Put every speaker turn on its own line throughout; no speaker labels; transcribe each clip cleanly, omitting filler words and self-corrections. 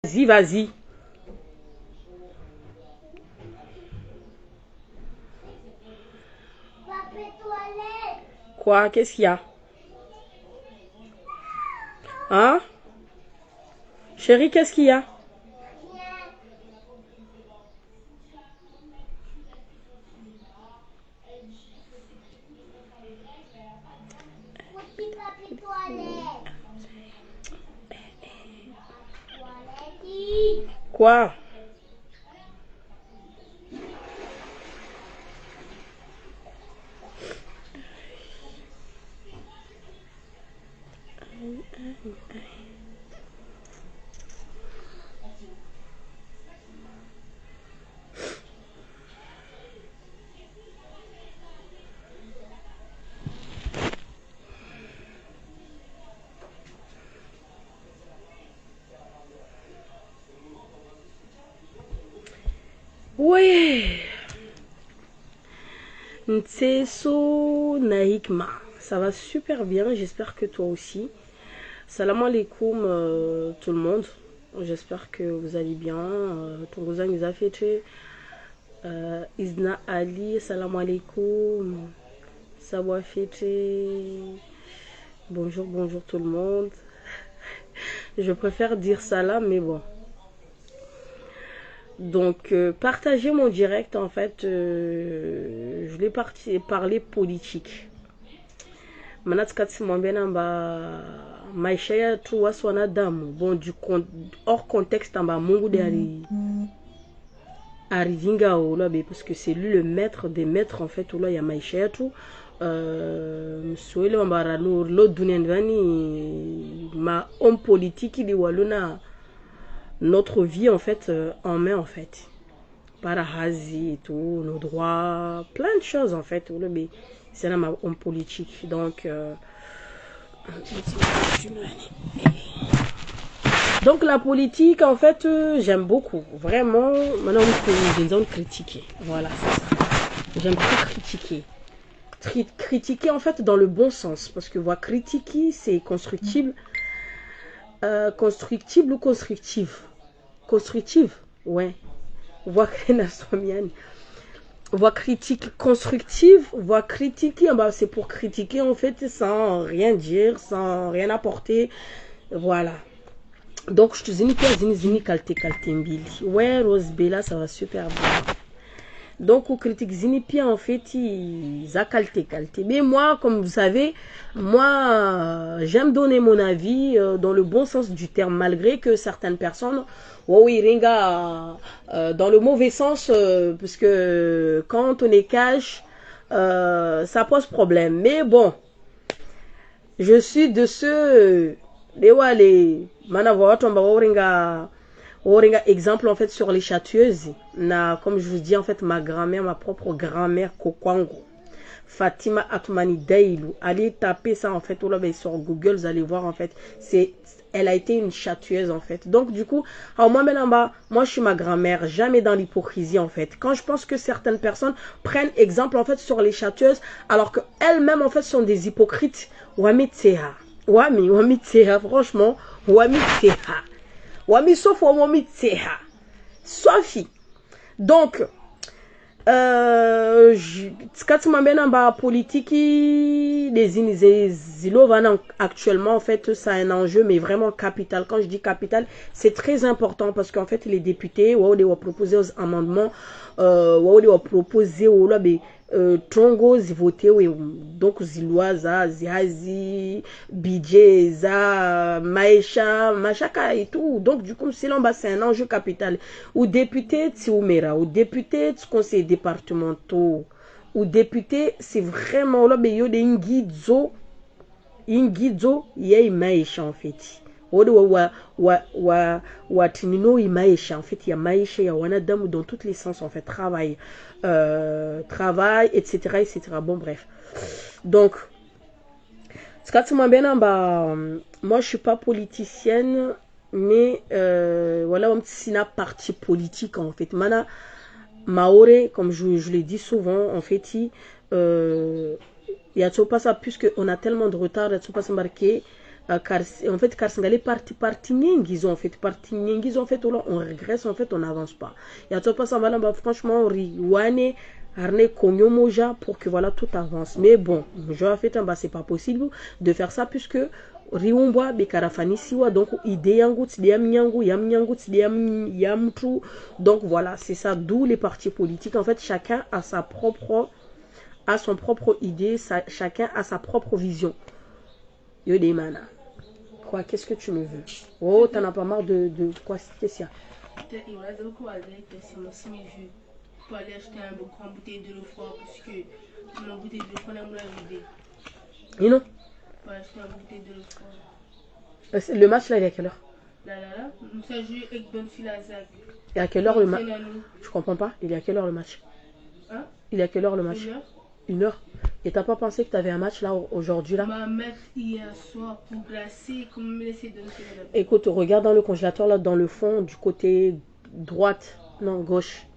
Vas-y, vas-y. Quoi? Qu'est-ce qu'il y a? Hein? Chérie, qu'est-ce qu'il y a? Quoi? Oui. Ntseso Nahikma. Ça va super bien, j'espère que toi aussi. Salam alaikum tout le monde. J'espère que vous allez bien. Tongoza nous a fait Isna Ali, salam alaikum. Sawa fete. Bonjour, bonjour tout le monde. Je préfère dire salam, mais bon. Donc, partager mon direct, en fait, je l'ai parlé politique. Manatskatsi Mwambena mba maisha yetu watu wanadamu bon hors contexte amba Mungu de arivinga olabe parce que c'est lui le maître des maîtres en fait ola ya maisha yetu mswele mbara no lo dunia ndani ma homme politique ili waluna notre vie en fait en main en fait parahazi et tout nos droits plein de choses en fait olabe c'est un homme politique donc la politique en fait j'aime beaucoup vraiment maintenant j'ai besoin de critiquer voilà c'est ça j'aime beaucoup critiquer critiquer en fait dans le bon sens parce que voir critiquer c'est constructible constructible ou constructive ouais voir voix critique constructive, voix critiquer, bah, c'est pour critiquer en fait sans rien dire, sans rien apporter. Voilà. Donc je te zini kalte mbili. Ouais, Rose Bella, ça va super bien. Donc, au critique Zinipia, en fait, ils a qualité. Mais moi, comme vous savez, moi, j'aime donner mon avis dans le bon sens du terme, malgré que certaines personnes, oh oui, ringa, dans le mauvais sens, parce que quand on est cash, ça pose problème. Mais bon, je suis de ceux, les manavoatomba, ringa, exemple en fait sur les châtueuses comme je vous dis en fait ma grand-mère ma propre grand-mère Kokwango Fatima Atmani Dailou, allez taper ça en fait sur Google, vous allez voir en fait elle a été une châtueuse en fait. Donc du coup alors moi je suis ma grand-mère, jamais dans l'hypocrisie en fait. Quand je pense que certaines personnes prennent exemple en fait sur les châtueuses alors que elles-mêmes en fait sont des hypocrites, wamitseha franchement wamitseha wami sauf wami tseha Sophie. Donc politique les zilovana actuellement en fait c'est un enjeu mais vraiment capital. Quand je dis capital c'est très important parce qu'en fait les députés ont proposé aux amendements ont proposé tongo zivote donc zilwa za zihazi budget za maisha machaka et tout. Donc du coup c'est un enjeu capital ou député tsiumera ou député conseil départementaux ou député c'est vraiment là beyo de ingizo yei maisha en fait wode watinino maisha en fait il y a maisha ya wanadamu dans tous les sens en fait travail etc. Bon bref, donc moi je suis pas politicienne mais voilà un petit parti politique en fait mana maore comme je l'ai dit souvent en fait il y a pas ça puisque on a tellement de retard il y a pas marqué En fait, car singalais parti nyingi, en fait, on régresse, en fait, on n'avance pas. Et à toi, ça va là, franchement, on rit. Wane, arne, konyo moja, pour que voilà, tout avance. Mais bon, je en fait, c'est pas possible de faire ça, puisque riumbwa, bekarafani siwa, donc, ide yangu, tsidea mnyangu, tsidea yamtu. Donc, voilà, c'est ça, d'où les partis politiques. En fait, chacun a son propre idée, chacun a sa propre vision. Yodemana. Quoi, qu'est-ce que tu me veux? Oh, t'en as pas marre de quoi? Qu'est-ce qu'il y a?
Il reste beaucoup à dire que c'est mon semi-jus. Pour aller acheter un grand bouteille de l'eau froide, parce que la bouteille de l'eau froide, on l'a vidé.
Et non?
Pour acheter une bouteille de l'eau froide.
Le match là, il est à quelle heure?
Là, ça joue avec Bonfil à Zag.
Et à quelle heure le match? Je comprends pas. Il est à quelle heure le match?
Hein?
Il est à quelle heure le match?
1 heure.
1 heure? Et t'as pas pensé que tu avais un match là aujourd'hui là?
Ma mère hier soir pour glacer, comment me laisser donner.
Écoute, regarde dans le congélateur là, dans le fond, du côté droite, non gauche.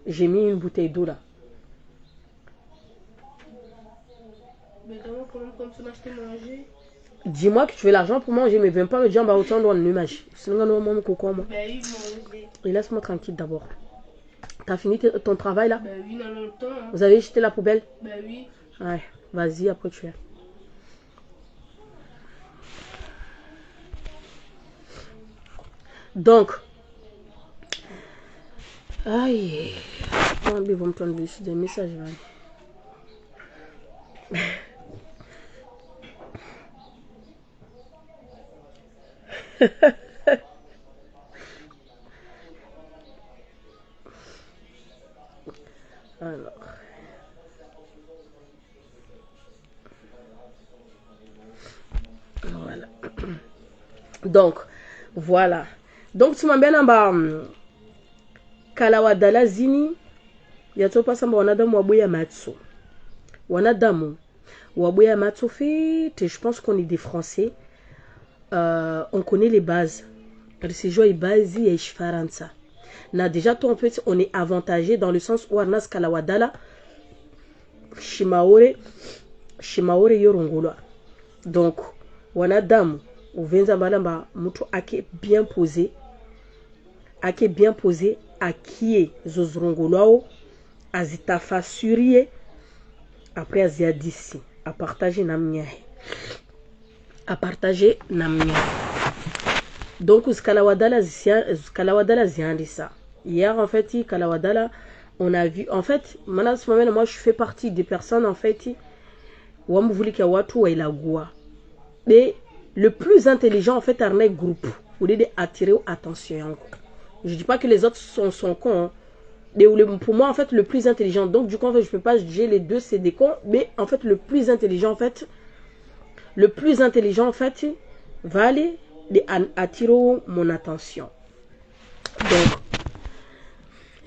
J'ai mis une bouteille d'eau là.
Mais d'abord, comme tu m'achetais manger.
Dis-moi que tu veux l'argent pour manger, mais viens pas me dire bah autant dans l'image. Sinon, non, mon coco, moi.
Ben oui, manger.
Et laisse-moi tranquille d'abord. T'as fini ton travail là?
Ben oui, dans longtemps. Hein.
Vous avez jeté la poubelle?
Ben oui.
Ouais, vas-y, après tu es. Donc, aïe, ils vont me prendre des messages. Alors. Voilà. Donc, voilà. Donc, tu m'as bien en bas. Kalawadala zini. Yatopa samba wanadamu wabuya matsu. Wanadamu wabuya matsu fait. Je pense qu'on est des Français. On connaît les bases. C'est joie basi et shfaransa. Na déjà toi en fait on est avantagé dans le sens où arnas kalawadala shimaore yorongolo. Donc wanadamu uvenza malamba mutu ake bien posé akie zozrongolo azitafasurie après aziadisi à partager namnyahe donc Kalawadala ziandi ça. Hier en fait Kalawadala on a vu en fait moi je fais partie des personnes en fait wamuvulika watu wa ilagua. Mais le plus intelligent en fait arne groupe au lieu d'attirer attention. Je dis pas que les autres sont cons. Hein. Mais pour moi en fait le plus intelligent, donc du coup en fait je peux pas juger les deux c'est des cons, mais en fait le plus intelligent en fait va aller attirer mon attention. Donc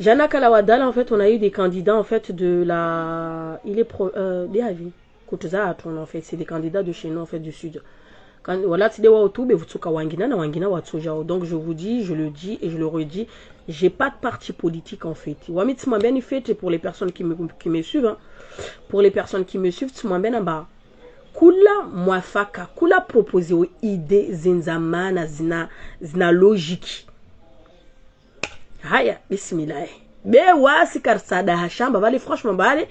Jana Kalawadala en fait on a eu des candidats en fait de la des avis en fait c'est des candidats de chez nous en fait du sud. Quand voilà tu dewa autour be vutuka wangina na wangina watsoja. Donc je vous dis, je le dis et je le redis, j'ai pas de parti politique en fait. Wamit m'a bien fait pour les personnes qui me suivent hein. Pour les personnes qui me suivent, tu m'as bien en bas. Kula mwafaka, kula proposé aux idées zinzamana zina logique. Haya, bismillah. Be wasi karsada hashamba bali franchement bali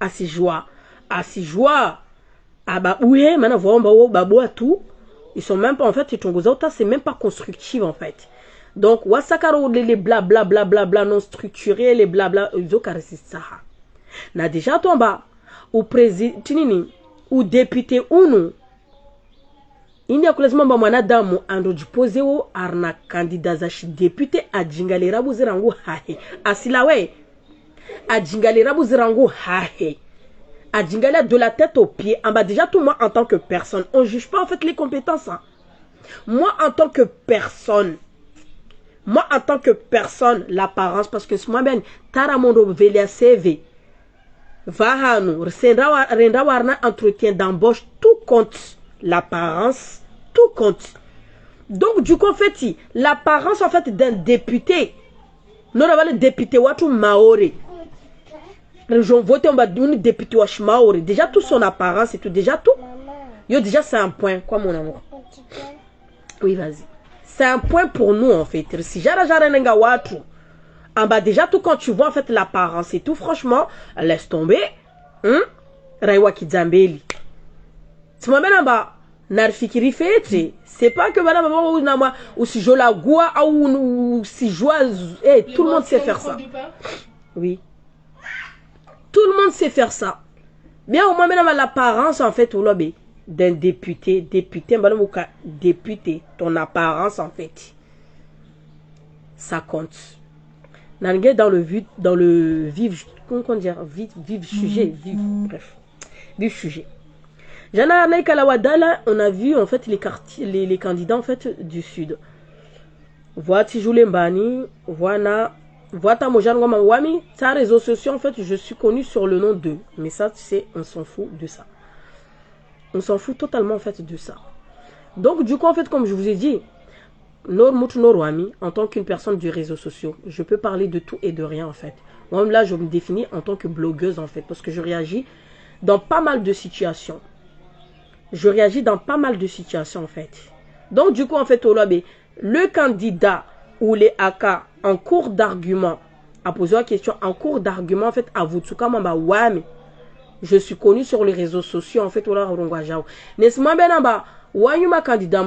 asijua. Aba oué mana vomba wo babo tout. Ils sont même pas en fait c'est même pas constructif en fait. Donc wasakaro les blabla non structurés les blabla zo karsisa. Na déjà tomba au président tinini ou député unu ini akulazima mba mwanadamu andojipose wo arna candidat za député ajingalera buzirangu hahe asilawe ajingalera buzirangu hahe ajingala de la tête aux pieds en bas. Déjà tout moi en tant que personne on juge pas en fait les compétences hein. Moi en tant que personne l'apparence parce que ce moi ben taramondo velia CV Vahanu, renda warna entretien d'embauche, tout compte l'apparence, tout compte. Donc du coup en fait, l'apparence en fait d'un député, non le député watu maori. J'en vote on va donner député watu maori. Déjà tout son apparence et tout, déjà tout. Yo déjà c'est un point, quoi mon amour. Oui, vas-y. C'est un point pour nous, en fait. Si j'arrête watu, en bas, déjà, tout quand tu vois, en fait, l'apparence et tout, franchement, laisse tomber. Raiwa Kizambeli. Tu m'amènes en bas, Narfikiri Fete. C'est pas que madame, ou si je la goua, ou si je vois, tout le monde sait faire ça. Oui. Tout le monde sait faire ça. Bien, au moins, maintenant, l'apparence, en fait, au lobby d'un député, député, ton apparence, en fait, ça compte. Nangue dans le vif, comment dire, vif sujet, bref, vif sujet. Jana Arnaï Kalawadala, on a vu, en fait, les candidats, en fait, du Sud. Voici Joulé Mbani, voilà. Voilà Mojan Wami, ta réseau social, en fait, je suis connu sur le nom d'eux. Mais ça, tu sais, on s'en fout de ça. On s'en fout totalement, en fait, de ça. Donc, du coup, en fait, comme je vous ai dit, Norwami, en tant qu'une personne du réseau social, je peux parler de tout et de rien, en fait. Moi-même, là, je me définis en tant que blogueuse, en fait, parce que je réagis dans pas mal de situations. Je réagis dans pas mal de situations, en fait. Donc, du coup, en fait, le candidat ou les AK en cours d'argument a posé la question en cours d'argument en fait à vous ouais, je suis connu sur les réseaux sociaux en fait n'est-ce pas candidat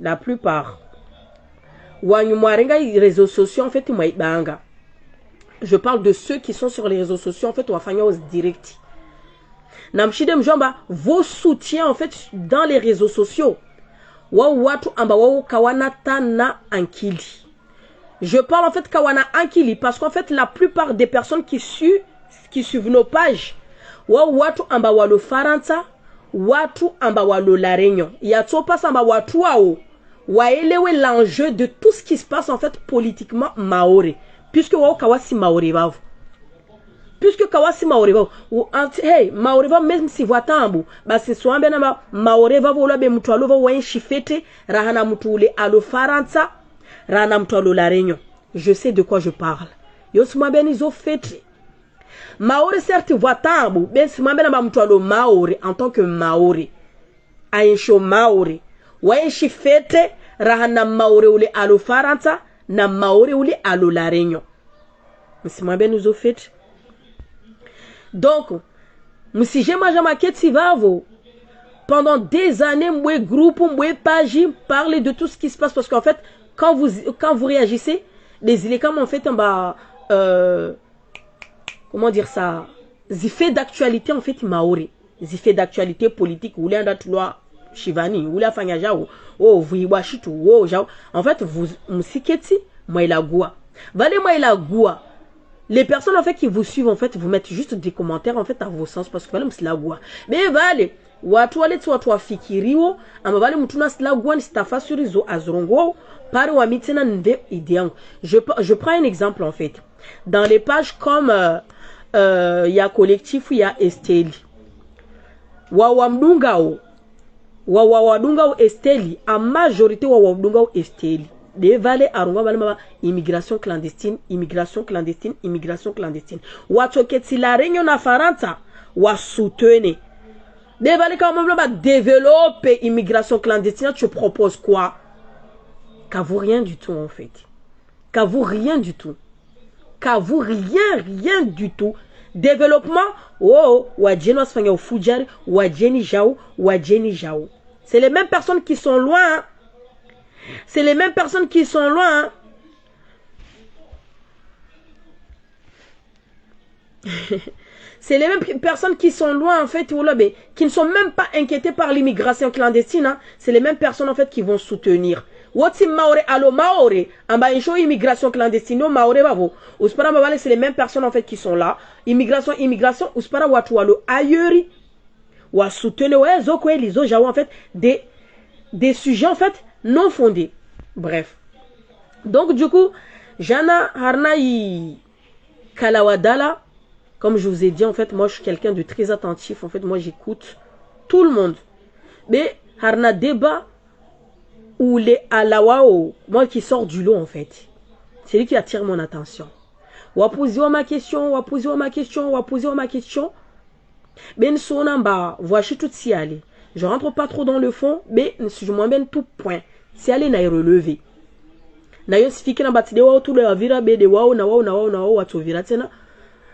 la plupart réseaux sociaux en fait je parle de ceux qui sont sur les réseaux sociaux en fait direct vos soutiens en fait dans les réseaux sociaux je parle en fait kawana ankili parce qu'en fait la plupart des personnes qui suivent nos pages watu amba walo faransa watu amba walo la réunion yatsopa samba watu wao waelewe l'enjeu de tout ce qui se passe en fait politiquement maoré puisque wao kawasi maoré bavo puisque kawasi maoré bavo hey maoré bavo même si voitambu basi swambe na maoré bavo lobe mtu alova wenshi fete rahana mtu ule alo faransa la réunion. Je sais de quoi je parle. Yosuma benizo fete. Maori certes voit tambu, ben si mambena mtualo Maori en tant que Maori. Aisho Maori. Waenshi fete rahana Maori ule alo Faransa na Maori ule alo la réunion. Si mambenizo fete. Donc, si j'aime jamais keti vavo pendant des années mwe groupe mwe page parler de tout ce qui se passe parce qu'en fait quand vous réagissez, les illécams en fait comment dire ça, les faits d'actualité en fait maori, les faits d'actualité politique ou les loi Shivani ou la fanyaja ou vuiwashitu ou jao. En fait vous musiketi moi la goua. Valez moi la goua. Les personnes en fait qui vous suivent en fait vous mettent juste des commentaires en fait à vos sens parce que valez la goua. Mais valez watu wale tu wafikiriwo amabale mutuna sila goua ni stafa sur izo azrongo. Je prends un exemple en fait. Dans les pages comme il y a collectif, il y a Esteli. Wawamdungao Esteli. En majorité Wawamdungao Esteli. Des vallées à immigration clandestine, immigration clandestine, immigration clandestine. Watoketi la réunion na Faransa wa soutenir. Des vallées quand même développer immigration clandestine, tu proposes quoi? Qu'avoue rien du tout en fait. Qu'avoue rien du tout. Qu'avoue rien du tout. Développement, wajeno asfanya ufujari, wajeni jao. C'est les mêmes personnes qui sont loin. Hein. C'est les mêmes personnes qui sont loin. Hein. C'est les mêmes personnes qui sont loin en fait, qui ne sont même pas inquiétées par l'immigration clandestine. Hein. C'est les mêmes personnes en fait qui vont soutenir. What's Maoré allo Maoré amba isho immigration clandestine Maoré bavo uspara mabale c'est les mêmes personnes en fait qui sont là immigration uspara watu allo ailleurs wa soutenir ouais zoko elizo jawo en fait des sujets en fait non fondés. Bref. Donc du coup Jana Harnaï Kalawadala, comme je vous ai dit en fait moi je suis quelqu'un de très attentif en fait moi j'écoute tout le monde. Mais Harna débat ou les alawao, moi qui sors du lot en fait. C'est lui qui attire mon attention. Ou a posé ma question. Ben sonamba, voici tout si aller. Je rentre pas trop dans le fond, mais je m'emmène tout point. C'est aller na relever. Na yo sifiki na batide wa tout le vira be de wa na wa to vira tena.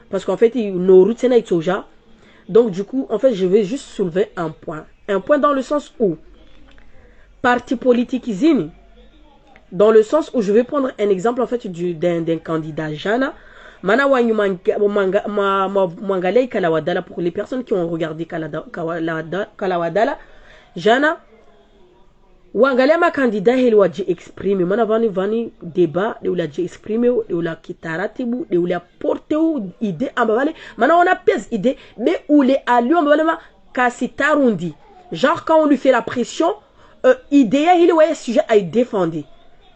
Parce qu'en fait, nos routes tena itoja. Donc du coup, en fait, je vais juste soulever un point. Un point dans le sens où parti politique zini, dans le sens où je vais prendre un exemple en fait d'un candidat Jana. Mana wanyu mangalei Kalawadala, pour les personnes qui ont regardé Kalawadala, Jana wangalei ma candidat il waji exprimer mana vani débat de la exprimer de la kitaratibu de la porter idée ambavale mana on a pèse idée mais où les allions ambavale kasitarundi, genre quand on lui fait la pression idée il est sujet à défendre.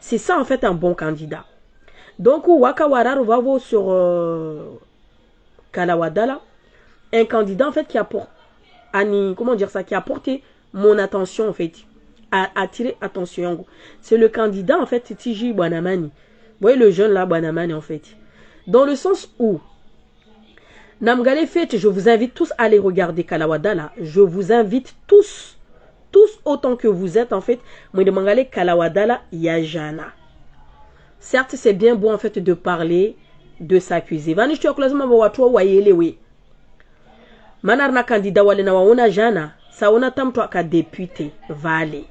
C'est ça en fait un bon candidat. Donc, Waka Warar va voir sur Kalawadala, un candidat en fait qui apporte, comment dire ça, qui a apporté mon attention en fait, a attiré attention. C'est le candidat en fait, Tiji Banamani. Vous voyez le jeune là, Banamani en fait. Dans le sens où, Namgale fait, je vous invite tous à aller regarder Kalawadala. Je vous invite tous autant que vous êtes en fait, moi de Mangale Kalawadala Yajana. Certes, c'est bien beau en fait de parler, de s'accuser. Vani je te classement wa watu wa yelewe. Manar na candidat wale na waona jana, sa ona tamto ka député vale.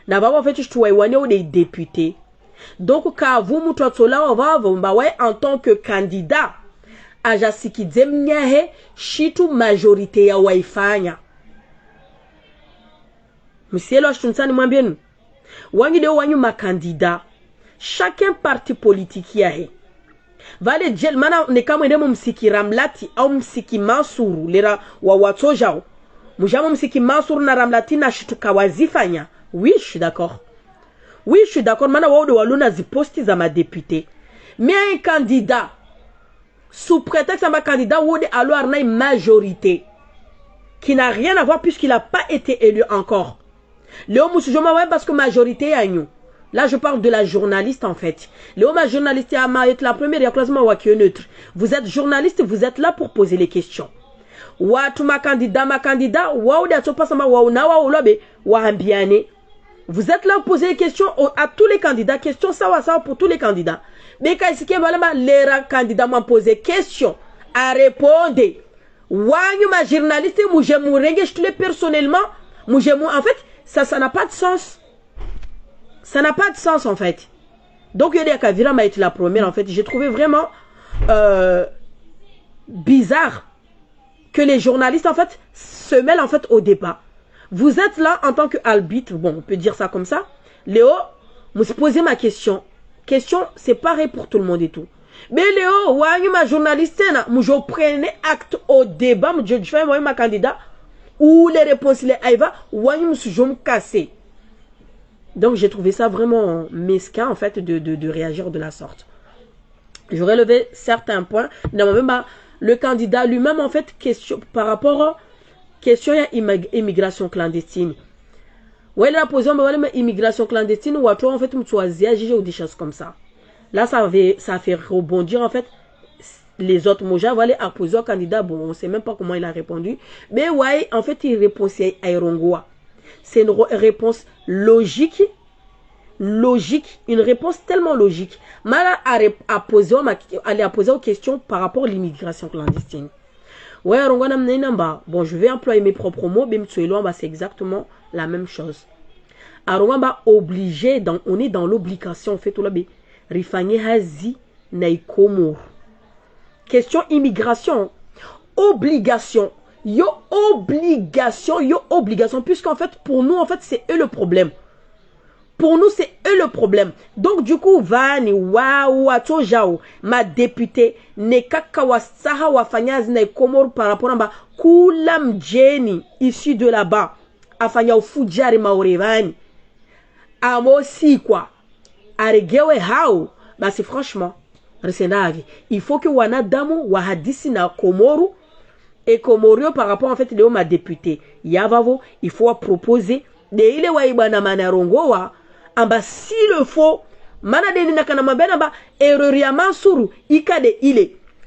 Na baba en fait je te wane ou des députés. Donc ka vous muto tsola wa va ouais en tant que candidat aja sikidem nyahe shitu majorité ya waifanya. Monsieur lo shtunsani mwambienu. Wangi de wanyu ma candidat. Chacun parti politique yahe. Vale jel mana ne kama ndemo msiki Ramlati au msiki Mansuru lera wa watojao. Mujamo msiki Mansuru na Ramlati na shituka wazifanya. Oui, je suis d'accord. Oui, je suis d'accord. Mana wao de waluna ziposti za ma député. Mais un candidat sous prétexte à ma candidat ou de alors na une majorité qui n'a rien à voir puisqu'il n'a pas été élu encore. Léo Moussujoma ouais parce que majorité a nous. Là, je parle de la journaliste, en fait. Léo, ma journaliste, est la première, il y a classement neutre. Vous êtes journaliste, vous êtes là pour poser les questions. Watu ma candidat, waou de atopasama, waou na waou lobe, wahambiane. Vous êtes là pour poser les questions à tous les candidats. Questions ça pour tous les candidats. Mais quand il y a les candidats m'ont posé question à répondre. Wanyu ma journaliste, je me personnellement, en fait, ça n'a pas de sens. Ça n'a pas de sens en fait. Donc Yodi Akavira m'a été la première en fait. J'ai trouvé vraiment bizarre que les journalistes en fait se mêlent en fait au débat. Vous êtes là en tant qu'arbitre, bon on peut dire ça comme ça. Léo, vous posez ma question. Question c'est pareil pour tout le monde et tout. Mais Léo, ouais ma journaliste là, je prenais acte au débat, je fais moi ma candidat ou les réponses les aïva, ouais je me cassé. Donc j'ai trouvé ça vraiment mesquin en fait de réagir de la sorte. Je relevais certains points. Le candidat lui-même en fait question par rapport à question à immigration clandestine. Ouais il a posé immigration clandestine ou à toi en fait me choisir ou des choses comme ça. Là ça fait rebondir en fait les autres moja voilà à poser au candidat bon on sait même pas comment il a répondu mais ouais en fait il répondait à Irongoa. C'est une réponse logique, une réponse tellement logique. Mala a posé aux questions par rapport à l'immigration clandestine. Ouais, bon, je vais employer mes propres mots, mais c'est exactement la même chose. Obligé, on est dans l'obligation, en fait, question immigration, obligation. Yo obligation, puisqu'en fait, pour nous, en fait, c'est eux le problème. Pour nous, c'est eux le problème. Donc, du coup, Vani, waouh, atojao, ma députée, ne kakawasaha wafanyaz na komor par rapport à kulam Jenny, issu de là-bas, afanya ufujari maorevani. Amosi, quoi. Aregewe hao, bah, c'est franchement, il faut que wanadamu, wahadisi na komoru, et Komorio par rapport en fait Léo ma députée Yavavo il faut proposer de ile waibana manarongoa amba s'il le faut mana de nina kana mabena ba erreur ya Mansuru ikade ile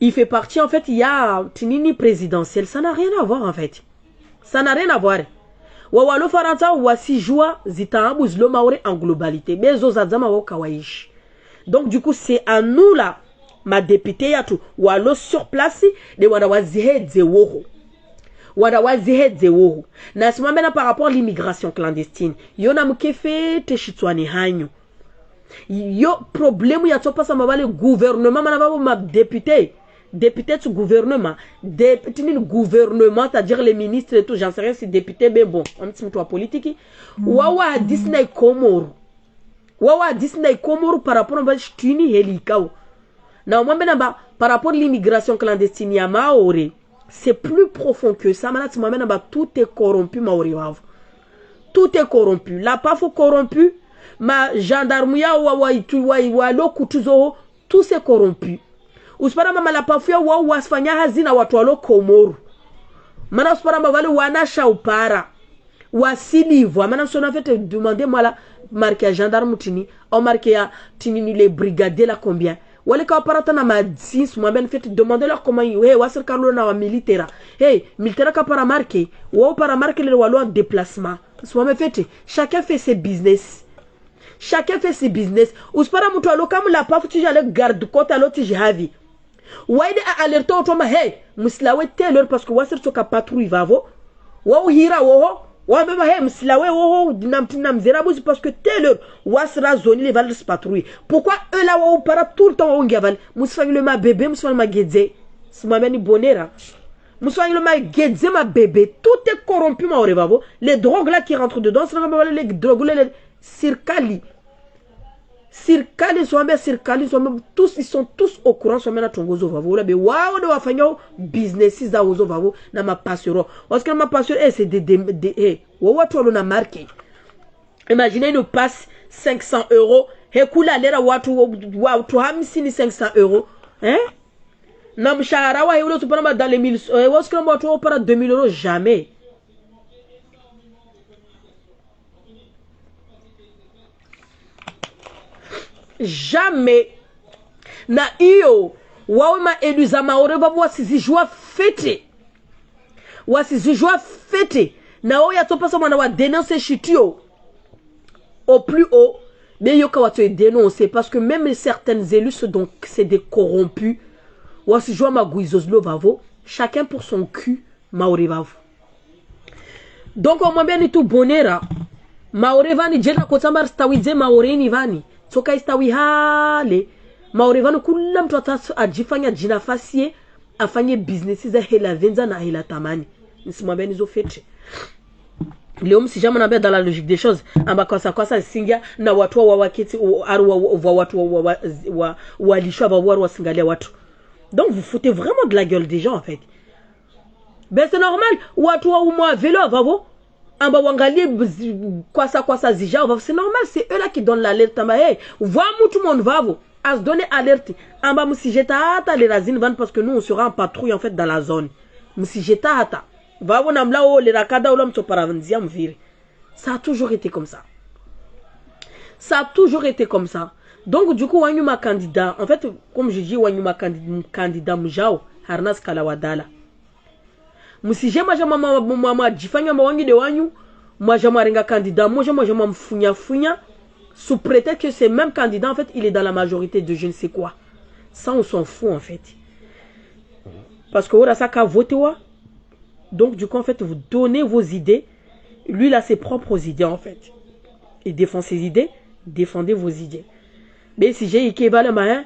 il fait partie, en fait, il y a Tinini présidentielle. Ça n'a rien à voir, en fait. Ça n'a rien à voir. Wawalo Faranta, wasi joua, zitambu zlo maore en globalité. Bezo zadzama wo kawaish. Donc, du coup, c'est à nous, là, ma députée, yatou, walo sur place, de wadawazihe zewoho. Wadawazihe zewoho. Na simamena par rapport à l'immigration clandestine. Yona mkefe te chitwani hanyo. Yo problème ya tsopa sa mabale gouvernement manababo ma député du gouvernement député gouvernement c'est-à-dire les ministres et tout j'en sais rien si député mais bon un petit peu politique wawa Disney Komoro par rapport à ch'tini helikao na mwambe namba par rapport à l'immigration clandestine ya maore c'est plus profond que ça manati mwambe namba tout est corrompu maore wavo tout est corrompu la pafo corrompu ma gendarmerie walo kutuzo tout c'est corrompu uspara mama la pafia wa wasfanya hazina watu walo Komoro mana uspara mama wale wana shaupara wasilivo mana sona fait demander moi la marque à gendarme tini au marque à tini les brigadiers la combien wale ka parata na ma 10 moi ben fait demander leur comment hey wasir karlo na wa militaire hey militaire ka para marque wa para marque le walo en déplacement soit me fait chacun fait ses business. Chacun fait ses business. Uspara mtu alokamu la pafu tiji ale garde côte alo tiji havi. Waide a alerta otoma hey musilawe teleur parce que wasir soka patrouille vavo. Wa hira woho. Wa beba hey musilawe woho dinamtina mzerabuzi parce que teleur wasira zoni les vales patrouille. Pourquoi eux là wa para tout le temps on gaval. Musfangi le ma bébé musfangi ma gedze. Simameni bonera. Musfangi le ma gedze ma bébé. Tout est corrompu ma orevavo. Les drogues là qui rentrent dedans, c'est les drogues les Sirkali, tous ils sont tous au courant sur mena tongozo vavo là be wawo de wafanyo business za ozo vavo na ma passero parce que ma passero c'est des wawo to na marque. Imaginez une passe 500 €, he kula lera watu hamsini 500 €, hein na mshahara wa yule tupana dans les 1000 parce que watu opara 2000 € jamais. Jamais na iyo wawe ma eluza maore babu wasizijua fete na oya topasa mwana wa dénoncer chitio au plus haut mais yoka watu dénoncer parce que même certains élus donc c'est des corrompus wasijua maguizozlo vavo chacun pour son cul maore vavo donc au moins bien ni tout bonera maore vani jela kotamar stawize maore ni vani soka istawi hale maorevano kula mtu ajifanya jinafasi afanye business za hela venza na hela tamani nisimwambia nizo fete leo msijama naambia dans la logique des choses amba kwa sa singia na watu wa waketi wa watu wa walishwa ba waru wasingalia watu donc vous foutez vraiment de la gueule des gens en fait ben c'est normal watu wa umwa velo vavo amba wangalie kwa sa zija c'est normal c'est eux là qui donnent l'alerte amba hey voit tout le monde vavo à se donner alerte amba musijeta hata les razines van parce que nous on sera en patrouille en fait dans la zone musijeta hata vavo namla o les rakada o l'homme paravanzia mviri ça a toujours été comme ça donc du coup wanyuma candidat en fait comme je dis wanyuma candidat mjao harnas kalawadala musije mama jifanya mawangi de wanyu moi je marenga candidat moi je mfunya sous prétexte que ce même candidat en fait il est dans la majorité de je ne sais quoi ça on s'en fout en fait parce que ça ka voté wa donc du coup en fait vous donnez vos idées lui il a ses propres idées en fait il défend ses idées défendez vos idées mais si j'ai ikebale main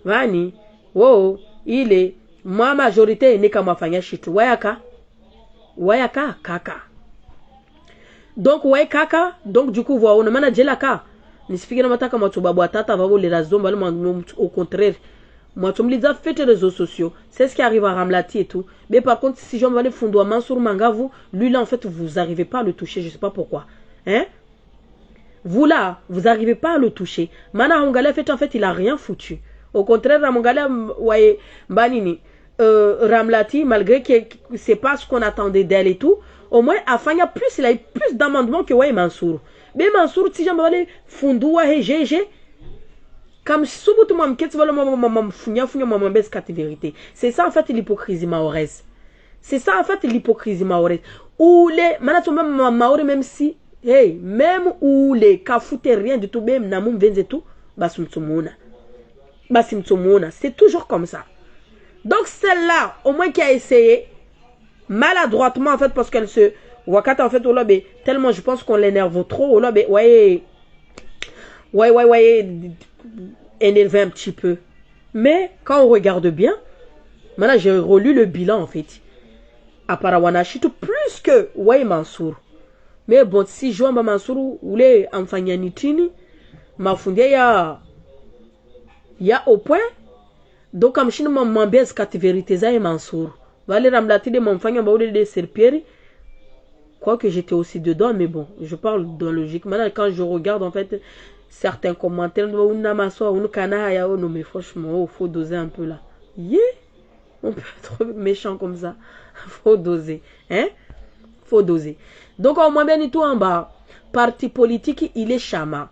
vani wow il est ma majorité n'est kama fanya shitu wayaka kaka donc way kaka donc du coup voilà on mana jelaka nisifike na mataka matubabu atata vavo les razomba au contraire moi tu me les as fait les réseaux sociaux c'est ce qui arrive à Ramlati et tout mais par contre si j'en vais fondou à Mansour Mangavu lui là en fait vous arrivez pas à le toucher je sais pas pourquoi hein vous là vous arrivez pas à le toucher mana Hongala en fait il a rien foutu au contraire Ramongala waye banini Ramlati, malgré que c'est pas ce qu'on attendait d'elle et tout, au moins Afanya plus il a eu plus d'amendements que ouais Mansour. Mais Mansour si jamais aller Fundu wa GG Comme subutu mam keti wala mam funya mam bes kati vérité. C'est ça en fait l'hypocrisie mahoraise. C'est ça en fait l'hypocrisie mahoraise. Ou les manato même maoré même si hey même ou les kafute rien du tout même namum venze tout basimtsumuna. Basimtsumuna, c'est toujours comme ça. Donc celle-là au moins qui a essayé maladroitement en fait parce qu'elle se wakata en fait au lobby tellement je pense qu'on l'énerve trop au lobby ouais énervé un petit peu. Mais quand on regarde bien, maintenant j'ai relu le bilan en fait. À Parawanachitu plus que ouais Mansour. Mais bon si je vois Mansour ou les enfants mafundi ya au point donc comme si nous m'embête cette vérité ça et Mansour. Valé ramlati de mon fanya baoule de serpieri. Quoique j'étais aussi dedans mais bon, je parle dans logique. Maintenant quand je regarde en fait certains commentaires mais franchement faut doser un peu là. On peut être méchant comme ça. Faut doser, hein? Faut doser. Donc au moins bien tout en bas, parti politique il est chama.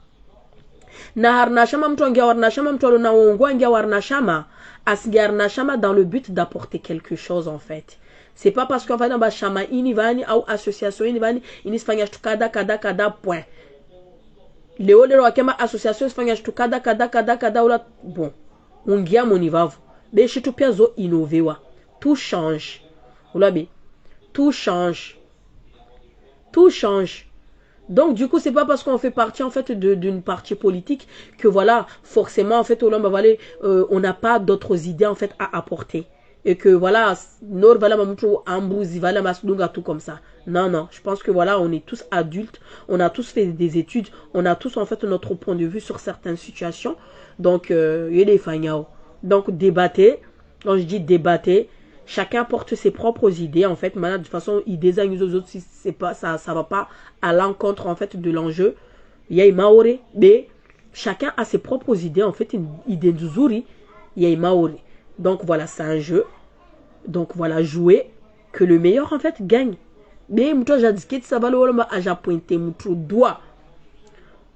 Na harna chama mtongia warna chama mtolo na ongwangia warna chama asgarna chama dans le but d'apporter quelque chose en fait. C'est pas parce qu'on va dans ba chama inivani ou association inivani inisfanya kada point. Leo leo wakema association isfanya kada ula bon. Ungia monivavu. Beshi tu pia zo innovewa. Tout change. Oulabi. Tout change. Tout change. Donc du coup, c'est pas parce qu'on fait partie en fait d'une partie politique que voilà, forcément en fait on n'a pas d'autres idées en fait à apporter. Et que voilà, nor voilà ambouzi voilà masdunga tout comme ça. Non non, je pense que voilà, on est tous adultes, on a tous fait des études, on a tous en fait notre point de vue sur certaines situations. Donc il y a des fanyao. Donc débattez, quand je dis débattez, chacun porte ses propres idées en fait. Maintenant de toute façon, ils désignent aux autres si c'est pas ça va pas à l'encontre en fait de l'enjeu. Il y a maoré, mais chacun a ses propres idées en fait, une idée de zuri, il y a maoré. Donc voilà, c'est un jeu. Donc voilà, jouer que le meilleur en fait gagne. Mais moi j'ai dit que ça va le pointer mon doigt.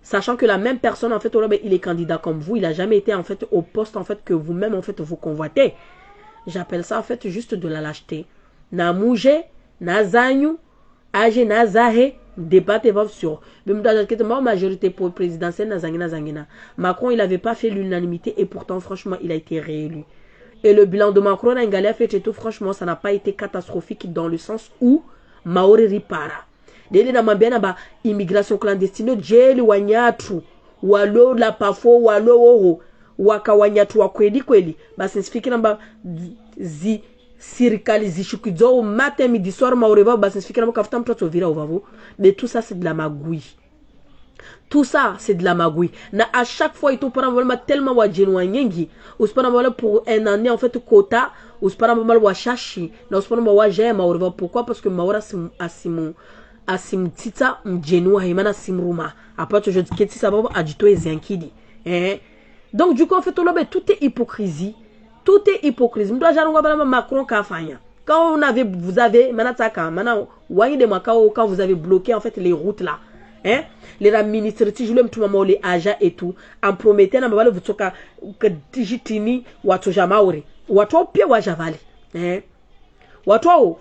Sachant que la même personne en fait il est candidat comme vous, il a jamais été en fait au poste en fait que vous-même en fait vous convoitez. J'appelle ça en fait juste de la lâcheté. Na mouje, na zanyu, age na zahe, débat et sur. Même dans la majorité présidentielle na zangina. Macron il avait pas fait l'unanimité et pourtant franchement il a été réélu. Et le bilan de Macron a a fait tout franchement ça n'a pas été catastrophique dans le sens où Maori ripara. Dele na mabena ba immigration clandestine jeli wanyatu walo la pafo walo oho wakawanyatu wa kweli basi sifiki namba zi sirikali zishukizo matin midi soir maoreva basi sifiki namba kafuta mtoto vira ovavo. Mais tout ça c'est de la magouille. Tout ça c'est de la magouille. Na à chaque fois il te prend vraiment tellement wa jenwa nyengi ou se prend pour un année en fait quota ou se prend vraiment wa chachi na se prend wa jema maoreva. Pourquoi? Parce que maora asimon asimtita mjenua himana simruma après je dis que ça va adito eziankidi donc du coup en fait tout est hypocrisie, tout est hypocrisie. M'doit jaronga bana Macron kafanya quand vous avez manataka mana wani de makao quand vous avez bloqué en fait les routes là les ministres ti joulem tout maman les agents et tout en promettant na babale vutoka que digitini watu jamauri watu pia wajavali watu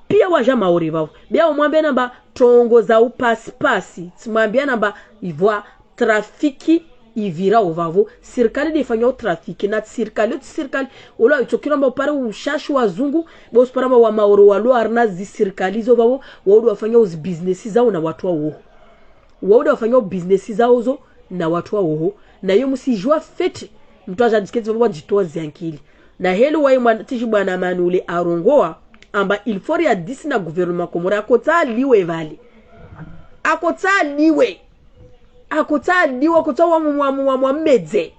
pia waja maori vao bia umwambia namba tongo za upasi tumwambia namba ivwa trafiki ivira ovavo serikali defanya trafiki na serikali ola itokira mba pare ushashi wazungu bosi para wa maori walo arna zi serikali zo vavo wao wafanya uz business zao na watu wao wafanya business zao zo na watu wao na hiyo msijua fete mtu ajadiketi vavo jitoa ziankili na helo wa imwantishi bwana manule arongoa amba il faut ya disi na gouvernement komora akota liwe vali akota liwe akota wa medze.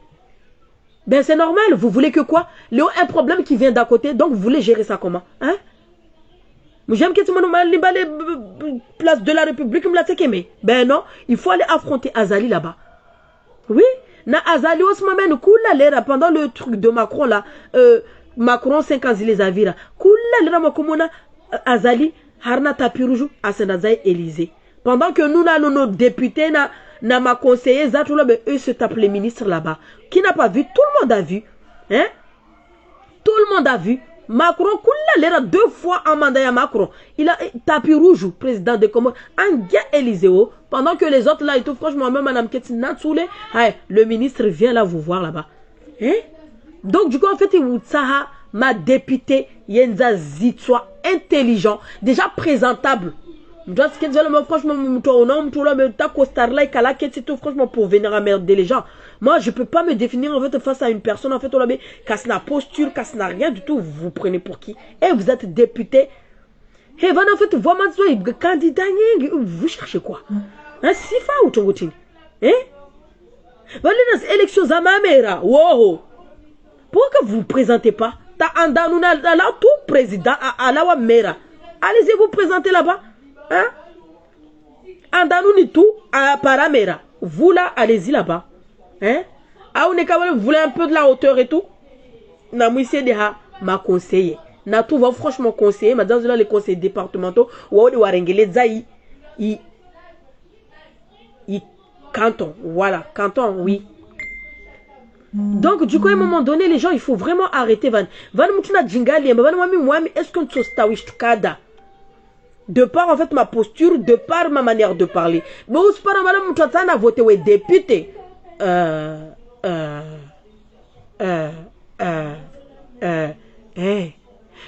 Ben c'est normal, vous voulez que quoi? Léo un problème qui vient d'à côté, donc vous voulez gérer ça comment? Hein? J'aime que tu m'as place de la République me l'a mais ben non, il faut aller affronter Azali là-bas. Oui, na Azali aussi m'amène kula lera pendant le truc de Macron là Macron 5 ans il les a viré. Kula lera makomona Azali harna tapis rouge à Sénazai Élysée. Pendant que nous là nos députés na n'a m'a conseillé, eux se tapent les ministres là-bas. Qui n'a pas vu? Tout le monde a vu. Hein? Tout le monde a vu. Macron, il a 2 fois en mandat à Macron. Il a tapis rouge, président de Comores, en guerre Éliseo, pendant que les autres là, et tout, franchement, même Mme Ketina Tsoulé, le ministre vient là vous voir là-bas. Hein? Donc, du coup, en fait, ma députée, Yenza Zitsoa, intelligent, déjà présentable. Franchement, pour venir emmerder les gens. Moi, je ne peux pas me définir en fait face à une personne en fait qui n'a posture, qui n'a rien du tout. Vous prenez pour qui? Et vous êtes député. Et en fait, vous candidat, vous cherchez quoi? Un sifa ou tchongotin? Hein? Vous allez dans les élections à ma mère. Wow! Pourquoi vous ne vous présentez pas? T'as un danuna là tout président à la mère. Allez-y vous présenter là-bas. Hein? Andanouni tout à Paramera. Vous là, allez-y là-bas. Hein? Ah, vous voulez un peu de la hauteur et tout? Namouissé déjà m'a conseillé. Na tout va franchement conseiller. Madame là les conseils départementaux. Ou de Warengele Zaï. I canton. Voilà. Canton, oui. Donc, du coup, à un moment donné, les gens, il faut vraiment arrêter. Van Moutouna Djingali. Est-ce qu'on se stawish tukada? De par en fait ma posture, de par ma manière de parler. Mais aussi par madame Moutoutana a voté ouais député.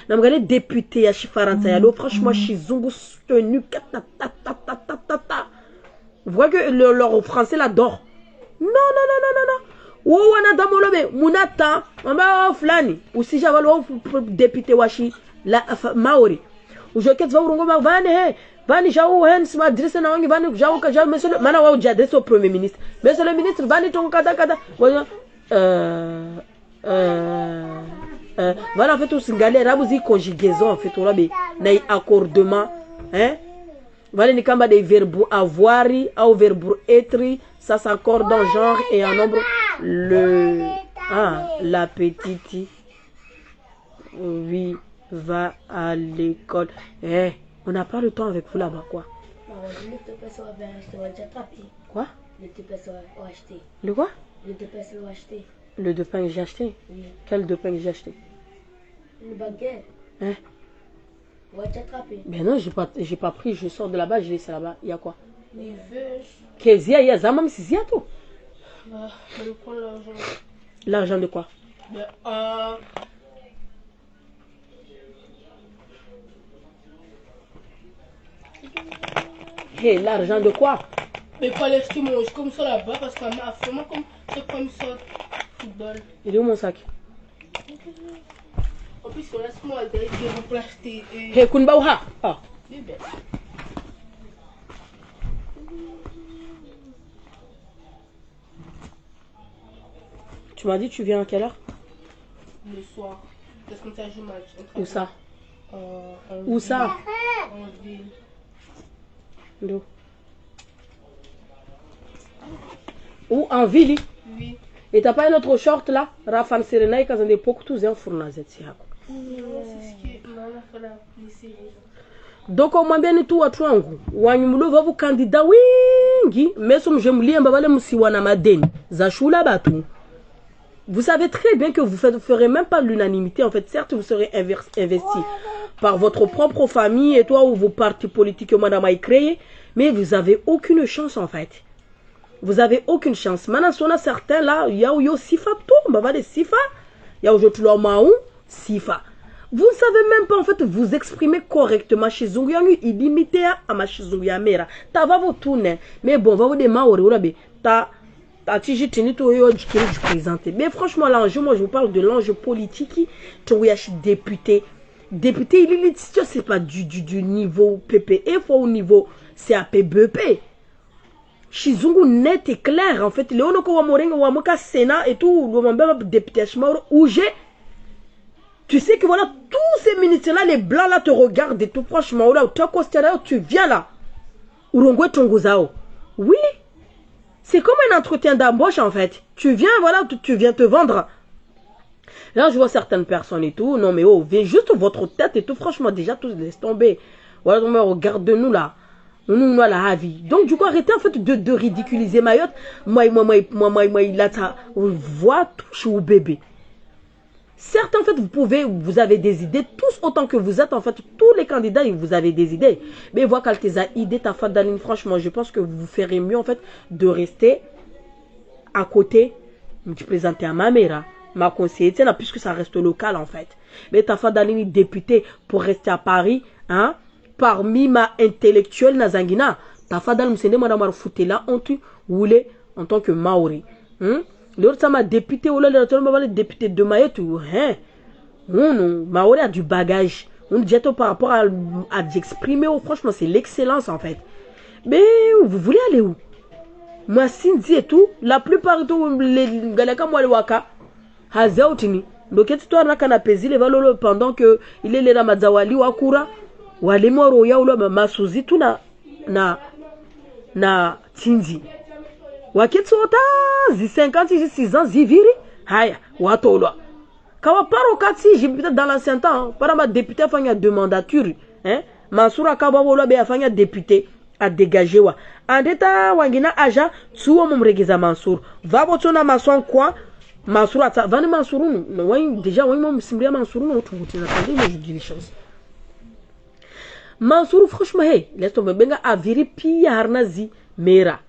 Namgale député à Chifaransa Yalo, franchement, Chizungu tenu. Vous voyez que leur français l'adore. Non, non, non, non, non, non. Ou on a damolobe, Mounata, Mamba Flani, ou si j'avais le député Washi, la Maori. Ou je quitte Vaurungo, Vani Jaou Hens, Madrissa Nangi, Vani Jaou Kaja, monsieur le Manawa Jadès au Premier ministre. Monsieur le ministre, Vani Tonkada Kada. Voilà, en fait, tous galère, Rabouzi conjugaison, en fait, on a des accordements, hein. Voilà, les cambas des verbes avoir, au verbe être, ça s'accorde en genre et en nombre. La petite, oui, va à l'école. On n'a pas le temps avec vous là-bas, quoi. Quoi? Le quoi? Le deux pains que j'ai acheté? Oui. Quel deux pains que j'ai acheté?
Le baguette.
Hein?
On va t'attraper.
Mais non, j'ai pas pris, je sors de là-bas, je laisse là-bas. Il y a quoi?
Les vaches.
Qu'est-ce qu'il y a? Zamam, c'est y a tout.
Je prends l'argent.
L'argent de quoi? Hey, l'argent de quoi?
Mais pas les qui mangent comme ça là-bas parce qu'à ma femme, c'est comme ça. Football.
Il est où mon sac?
En plus, on laisse moi d'aller pour l'acheter.
Hey, Kunbaouha! Ah! Tu m'as dit tu viens à quelle heure?
Le soir. Parce que ça joue match.
Où ça? Où ça?
En ville.
D'où? Ou en ville?
Oui.
Et t'as pas un autre short là? Rafan Serena et Kazan de Poktou Zé en fournazet.
Non, c'est ce que maman fait la lycée.
Donc, on m'a bien tout à Touangou. Wanyumulo va vous candidat wingi. Mais son j'aime mbavale musiwana maden. Zachula batu. Vous savez très bien que vous ne ferez même pas l'unanimité. En fait, certes, vous serez investi par votre propre famille et toi ou vos partis politiques que madame a créé. Mais vous n'avez aucune chance en fait. Vous avez aucune chance. Maintenant, si on a certains là, il y a yo sifa tout, bah va sifa. Il y a aujourd'hui le maou sifa. Vous ne savez même pas en fait vous exprimer correctement chez Zunguyangu. Il limite à ma chez Zunguyamera. Ta va vous tourner. Mais bon, va vous des maori ou là, ta mais franchement, l'enjeu, moi je vous parle de l'enjeu politique. Tu es député. Député, il est c'est pas du niveau PPE, il faut au niveau CAPBP. Chizungu net et clair. En fait, Léonoko Wamorenga Wamoka Sénat et tout, le député où j'ai. Tu sais que voilà, tous ces ministres-là, les blancs là te regardent et tout franchement. Là, tu viens là. Urongwe Tongozao. Oui. C'est comme un entretien d'embauche en fait. Tu viens, voilà, tu viens te vendre. Là, je vois certaines personnes et tout. Non, mais oh, juste votre tête et tout. Franchement, déjà, tous laisse tomber. Voilà, regarde-nous là. Nous, la vie. Donc, du coup, arrêtez en fait de ridiculiser Mayotte. Moi, il a ta voix touche au bébé. Certes, en fait, vous avez des idées, tous autant que vous êtes, en fait, tous les candidats, vous avez des idées. Mais vois quand tes idées, ta fadaline, franchement, je pense que vous ferez mieux, en fait, de rester à côté, tu présentes à ma mère, ma conseillère, puisque ça reste local, en fait. Mais ta fadaline, députée, pour rester à Paris, hein, parmi ma intellectuelle Nazangina, ta fadaline, m'sende, madame, fouté là, on tu voulait, en tant que Maori, l'autre, ça m'a député, ou là, le député de Mayotte, hein. Non, Maori a du bagage. On dit par rapport à d'exprimer, franchement, c'est l'excellence, en fait. Mais vous voulez aller où? Moi, Cindy et tout, la plupart de tout, les Galaka, moi, le Waka, Hazautini. Donc, cette histoire n'a qu'à apaiser les valeurs pendant que il est les Ramadzawali, Wakura, ou à l'émoro, ya ou là, Masuzi, tout na Cindy. Waketsota zi 50 zi 6 ans zi viri haya watolwa kawa paro kati j'habite dans l'ancien temps para ma député afanya deux mandatures hein Mansour Kaba wolo be afanya député a dégager wa andeta wangina aja tsuo mumregeza Mansour va botona mason quoi Mansour ata vani Mansour no wani déjà wani mom simria Mansour no tu attendez mais je dis les choses Mansour franchement hey laisse tomber benga aviri pi harnazi mera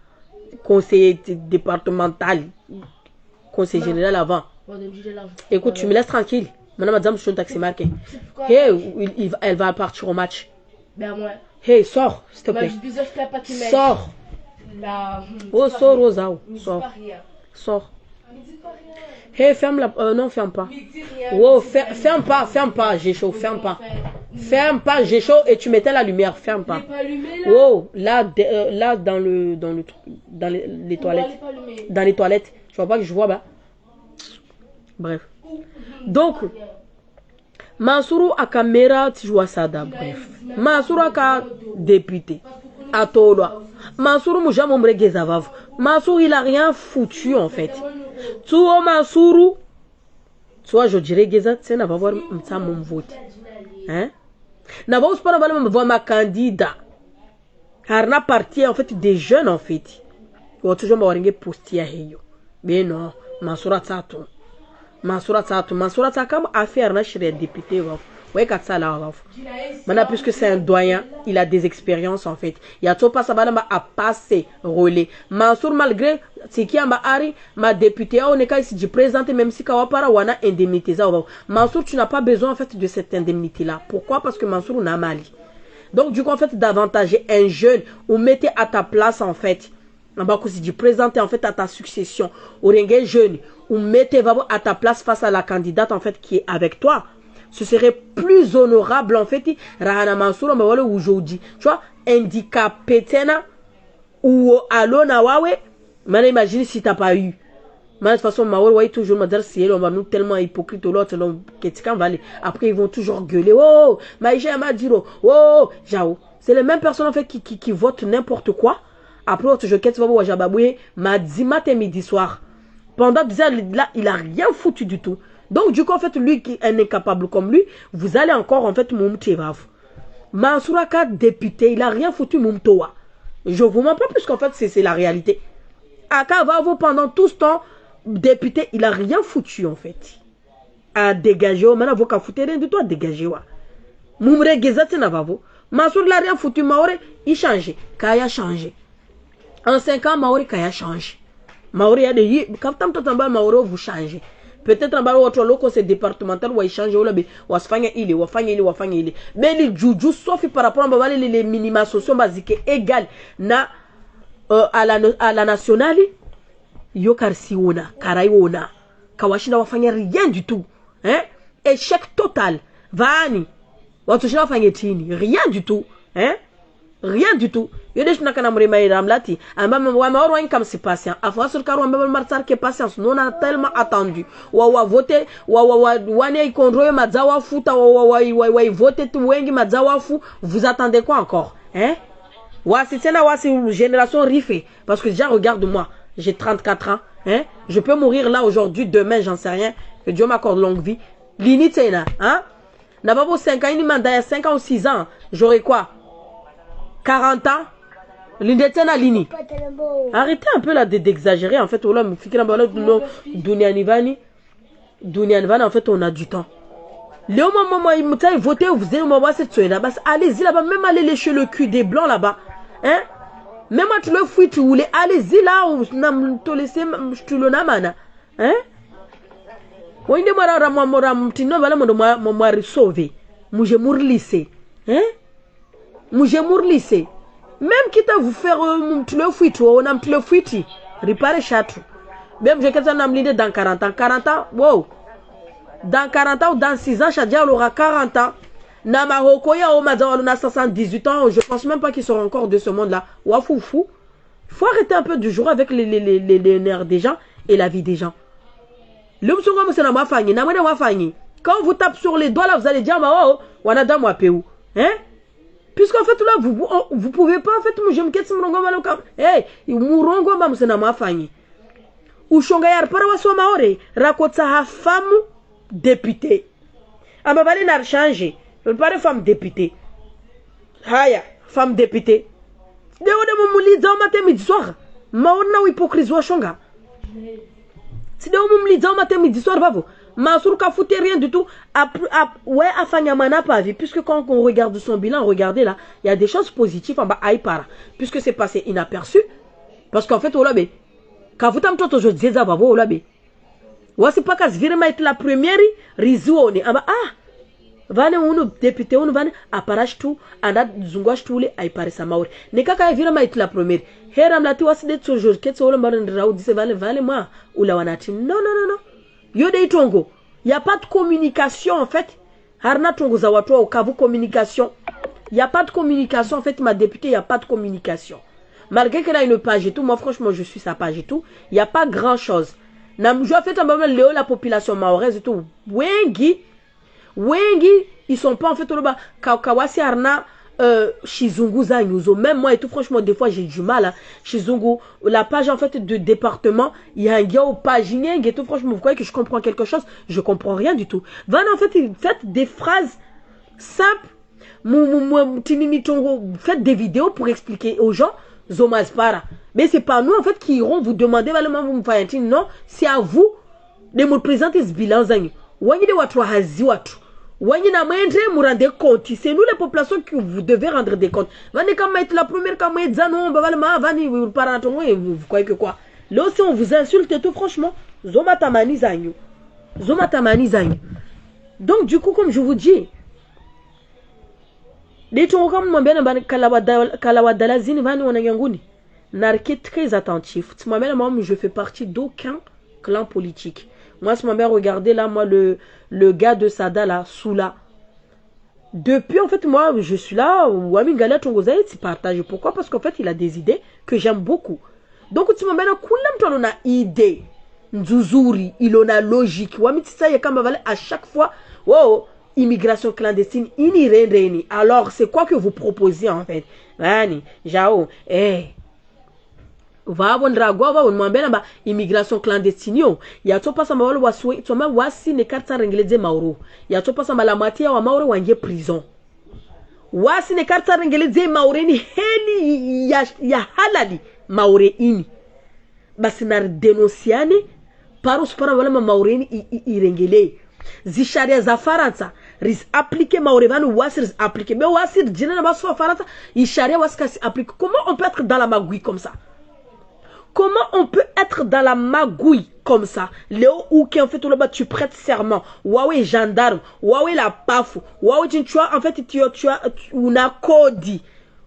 conseiller départemental, conseiller général avant. Écoute, tu me laisses tranquille. Madame, madame, je suis un taxi marqué. Hey, elle va partir au match.
Ben moi.
Hey, sors, s'il te plaît. Sors. Oh, sors, Rosa. Sors. Sors. Hey, ferme la... non, ferme pas. Oh, ferme pas, j'ai chaud, ferme pas. Ferme pas, j'ai chaud et tu mettais la lumière, ferme pas. Oh, là, dans les toilettes. Dans les toilettes. Tu vois pas que je vois, bah. Bref. Donc, Mansourou a caméra, tu vois ça, bref. Mansourou a député. À Toloa. Mansourou mouja mombrege zavav. Mansourou, il a rien foutu, en fait. Tu vois, Mansourou, tu vois, je dirais que ça n'a pas voir ça mon vote. Hein? N'a pas voir ma candidat. Car n'a parti en fait des jeunes en fait. Il va toujours m'avoir posté à Heyo. Mais non, Mansoura Tsato. Mansoura comme affaire n'a chez les députés. Ouais, quand ça là. Maintenant, puisque c'est un doyen, il a des expériences en fait. Il y a tout pas ça à passer relais. Mansour malgré ce qui a ma députée on est ici du présenter même si Kawapara wana indemnité ça. Mansour tu n'as pas besoin en fait de cette indemnité là. Pourquoi? Parce que Mansour n'a mali. Donc du coup en fait d'avantager un jeune ou mettez à ta place en fait. En bas si tu présenter en fait à ta succession ou un jeune ou mettez à ta place face à la candidate en fait qui est avec toi. Ce serait plus honorable en fait Rahana Mansour aujourd'hui tu vois handicapé tena ou alona wawe maintenant imagine si t'as pas eu mais de toute façon Maoul ouais toujours me dire si elle on va nous tellement hypocrite l'autre après ils vont toujours gueuler oh Maïcha m'a dit oh Jao c'est les mêmes personnes en fait qui votent n'importe quoi après autre je quête va voir Jababoué m'a dit matin midi soir pendant 10 ans là il a rien foutu du tout. Donc, du coup, en fait, lui qui est incapable comme lui, vous allez encore, en fait, Moumtirav. Mansouraka, député, il n'a rien foutu Moumtoa. Je vous mens pas, puisqu'en fait, c'est la réalité. Akavavo, pendant tout ce temps, député, il n'a rien foutu, en fait. À dégager, maintenant, vous qu'à foutre rien du tout à dégager. Moumre Gezati Navavo. Mansour, il n'a rien foutu, Maoré, il change. Kaya changé. En 5 ans, Maoré, Kaya change. Maoré, il y a des... Quand tu as Maoré, vous changez. Peut-être en bas votre loco c'est départemental ou échanger ou là ou fanya il mais les juju sauf par rapport à les minima sociaux basiques égal na à la nationale yo karsiona karaiona kawashinda wafanya rien du tout hein échec total vani watu shina wafanya tini rien du tout hein rien du tout. Yo de chuna kana mure mai ramlati. Amba wa ma orwa comme c'est patient. Afwa sur karo amba martar que patience. Non a tellement attendu. Wa voter wa ne ikondro mazawa futa wa voter tu wengi mazawa fu. Vous attendez quoi encore? Hein? Wa si tena wa si génération rifé parce que déjà regarde-moi, j'ai 34 ans, hein? Je peux mourir là aujourd'hui, demain, j'en sais rien. Que Dieu m'accorde longue vie. L'initena, hein? N'a pas beau 5 ans, il m'a 5 ans ou 6 ans. J'aurais quoi? 40 ans, L'indétena lini. Arrêtez un peu là d'exagérer en fait. En fait, on a du temps. Léo, maman, votez, vous allez-y là-bas, même aller lécher le cul des blancs là-bas. Hein? Même tu le fouilles, tu voulais, allez-y là, te laisser, je te le namana. Hein? Oui, de moi, tino, voilà, moi, sauvé. Moi, j'ai mourlissé. Hein? Moi, j'ai mourlissé. Même quitte à vous faire, tu le fouilles, on a tu le fouilles, réparer château. Même j'ai quelqu'un qui m'a dans 40 ans. 40 ans, wow. Dans 40 ans ou dans 6 ans, Chadia aura 40 ans. Nama Hokoya au Mazawalo na 78 ans. Je pense même pas qu'ils seront encore de ce monde-là. Wafoufou. Il faut arrêter un peu du jour avec les nerfs des gens et la vie des gens. Quand on vous tape sur les doigts, là, vous allez dire, oh, wanada moi peu. Hein? Puisqu'en fait, là, vous pouvez pas, en fait, je me quête mon goma loka. Hey, murongo ma musena ma fanyi. Ushonga yar para wa soma ore, rakotsa ha femme députée. Amabali n'a changé. Je parle femme députée. Haya, femme députée. De mon mouli dans matin midi soir. Ma on a hypocrisie wa shonga. Si de mon mouli dans matin midi soir, va vous. Mansour ka fouté rien du tout. Ouais, Afanyamana pas vu. Puisque quand on regarde son bilan, regardez là, il y a des choses positives en bas Aïpara. Puisque c'est passé inaperçu. Parce qu'en fait, au labé, quand vous t'aimez toujours dire ça, au labé. Ouais, c'est pas qu'à se virer la première, rizou, en bas, ah, vane uno député, on vane, apparage tout, anad zungwash tout les Aïpara Samaour. N'est qu'à virer la première. Heram la tiwa c'est toujours, qu'est-ce que vous raout, dit vale moi, ou la wanati. Non. Yode Tongo, il n'y a pas de communication en fait. Harna Tongo Zawatwa au Kavu communication. Il n'y a pas de communication en fait, ma députée, il n'y a pas de communication. Malgré qu'elle a une page et tout, moi franchement je suis sa page et tout, il n'y a pas grand chose. Je fait un moment Léo, la population mahoraise et tout. Wengi, ils sont pas en fait au bas. Kawasi Harna. Chizungu Zanyuzo, même moi et tout, franchement, des fois j'ai du mal. Hein. Chizungu, la page en fait de département, il y a un gars au page et tout, franchement, vous croyez que je comprends quelque chose? Je comprends rien du tout. Van en fait, faites des phrases simples, faites des vidéos pour expliquer aux gens, Zomaspara. Mais c'est pas nous en fait qui iront vous demander, non, c'est à vous de me présenter ce bilan. Wani de watu hazi watu. C'est nous les populations que vous devez rendre des comptes. La première, vous croyez que quoi? Là aussi on vous insulte et tout, franchement. Donc du coup, comme je vous dis, très attentif. Je fais partie d'aucun clan politique. Moi, si ma mère regardait là, moi, le gars de Sada, là, Soula. Depuis, en fait, moi, je suis là, Wami Galia Tongozaï, c'est partagé. Pourquoi? Parce qu'en fait, il a des idées que j'aime beaucoup. Donc, si ma mère on a idée, Nzuzuri, il en a logique. Wami Tissa, à chaque fois, wow, immigration clandestine, alors, c'est quoi que vous proposez, en fait? Vani, Jao, va immigration clandestine ya to pasa mawalo waswe to ma wasi ne karta rengeleze mauro ya to pasa la moitié wa mauro wange prison wasi ne karta rengeleze maure ni heli ya halali maure ini basi na denosiane parus para wala maure ni irengele zisharia za Faransa ris appliquer maure vanu wasi ris appliquer mais wasi djina na baso Faransa isharia wasi kasi applique. Comment on peut être dans la magouille comme ça? Comment on peut être dans la magouille comme ça? Léo ou qui en fait tout là-bas tu prêtes serment. Waouh gendarme, waouh la paf, waouh tu as en fait tu as una codi,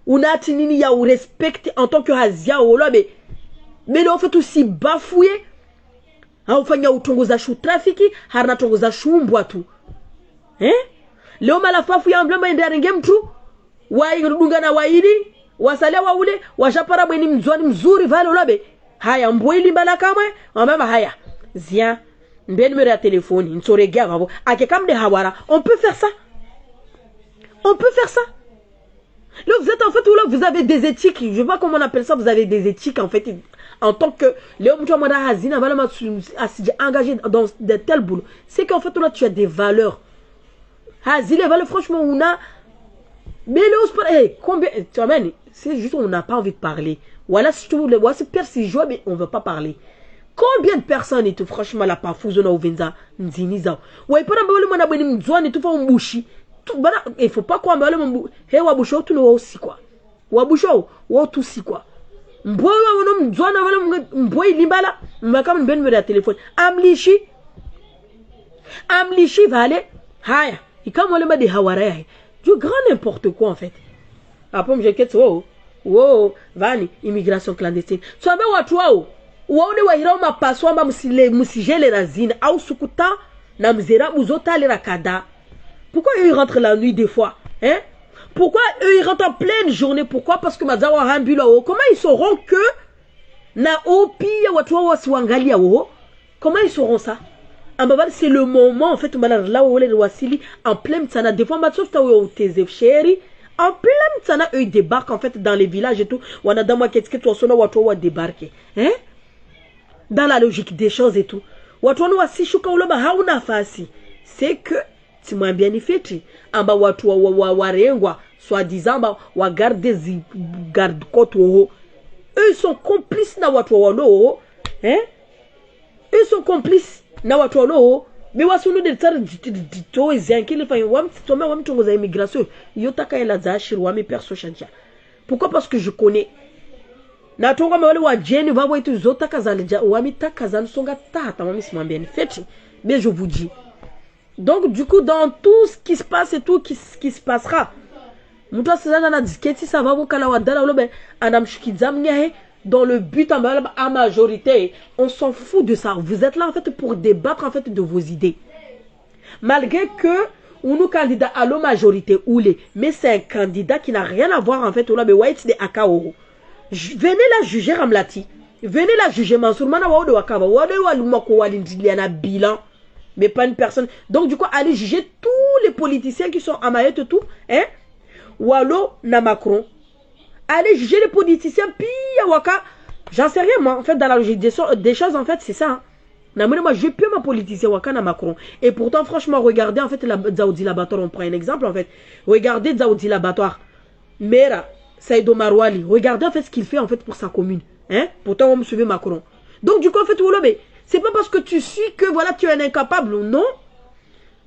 una tinini ya ou respecte en tant que Hazia ou là mais là en fait aussi bafoué. Haufanya utongoza shu trafiki, harna tongoza shu mbwatu. Leo mala pafu ya emblema ndarenge mtu, wairudunga na waidi, wasalia waule, washapara mweni mzwani mzuri vale ulabe. Haya mbwili mbala kamwe, wamama haya. Zia, mbe numéro ya téléphone, nsoregia vavo. Ake kamde hawara, on peut faire ça. On peut faire ça. Là vous êtes en fait, là vous avez des éthiques, je sais pas comment on appelle ça, vous avez des éthiques en fait. En tant que Léo Moutoumada Hazina, engagé dans de tels boulots, c'est qu'en fait là tu as des valeurs. Hazile valeurs, franchement, on a Mais le sport, hey, combien, tu vois, c'est juste on n'a pas envie de parler. Voilà, si tu veux, voilà, c'est persi joie, mais on veut pas parler. Combien de personnes et tout, franchement, la pafouzona ou venza, nziniza. Ouais, pas d'abord, le monde a besoin de m'zouane et tout, faut m'bouchi. Il faut pas quoi, mais le monde, hey, waboucho, tout le monde aussi, quoi. Waboucho, ou tout si, quoi. M'boy, on m'zouane, m'boy, limbala, m'bakam, ben, me la téléphone. Amlichi, va aller, haya. Et comme on le met des hawarais, du grand n'importe quoi, en fait. Après, je m'inquiète, wow, vani, immigration clandestine. Tu savais, watu waone wahira mapaswa amba musijele razine au sukuta na mzera uzota le rakada. Pourquoi eux ils rentrent la nuit des fois, hein? Pourquoi eux ils rentrent en pleine journée? Pourquoi? Parce que mazawa hambula o. Comment ils sauront que na opi watu wa wasiwangalia o? Comment ils sauront ça? C'est le moment en fait là où les wasili en plein tsana des fois matsosta ou tes chéri en plein tsana eux ils débarquent en fait dans les villages et tout. Wana dama qu'est-ce que toi sona watu wa débarquer, hein? Dans la logique des choses et tout. Watu wasi shuka uloba hauna fasi. C'est que tu m'as bien fait. Amba watu warengwa soi-disant wa garde côte eux ils sont complices na watu walo, hein? Ils sont complices na watu walo. Mais wasunu de tsar dito eziankili fa wam tongoza immigration yotaka ela za shirwa perso chantia. Pourquoi? Parce que je connais. Na tonga wale wa jeni vavo itu zota kazalija wami takazan songa tata wami simwambia ni feti. Mais je vous dis. Donc du coup dans tout ce qui se passe et tout qui se passera. Muto asizana na disketi ça va kala wadala lobe anamshikiza mnyahe dans le but à majorité. On s'en fout de ça. Vous êtes là en fait pour débattre en fait de vos idées. Malgré que on nous candidat à la majorité ou les mais c'est un candidat qui n'a rien à voir en fait là mais white de akaoro. Venez la juger Ramlati. Venez la juger Mansour Mana wa de wakaba wa de wa lumako wa lindiana bilan mais pas une personne. Donc du coup allez juger tous les politiciens qui sont à Mayotte tout, hein? Walo na Macron. Allez juger les politiciens pia waka. J'en sais rien moi en fait dans la logique des choses en fait c'est ça. Hein? Moi je peux ma politicien waka na Macron et pourtant franchement regardez en fait la Zaoudi Labatoire on prend un exemple en fait. Regardez Zaoudi Labatoire. Mera Saïdo Marouali, regardez en fait ce qu'il fait en fait pour sa commune. Hein? Pourtant, on me suivait Macron. Donc, du coup, en fait, c'est pas parce que tu suis que voilà, tu es un incapable, non.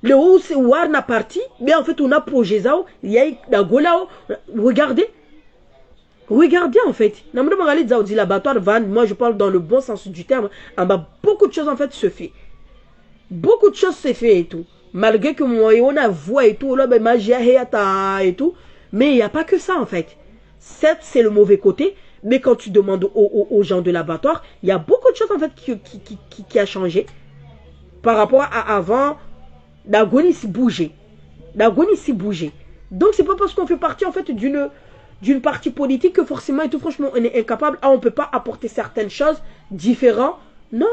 Le haut, c'est Warna parti, mais en fait, on a projet ça, il y a la Gola. Regardez. Regardez en fait. Moi, je parle dans le bon sens du terme. Beaucoup de choses en fait se fait. Beaucoup de choses se fait et tout. Malgré que moi, on a voix et tout, et tout. Mais il n'y a pas que ça en fait. Certes, c'est le mauvais côté, mais quand tu demandes aux gens de l'abattoir, il y a beaucoup de choses en fait qui a changé par rapport à avant. L'agonie s'y bougeait. L'agonie s'y bougeait. Donc c'est pas parce qu'on fait partie en fait d'une partie politique que forcément et tout franchement on est incapable. Ah, on peut pas apporter certaines choses différentes. Non,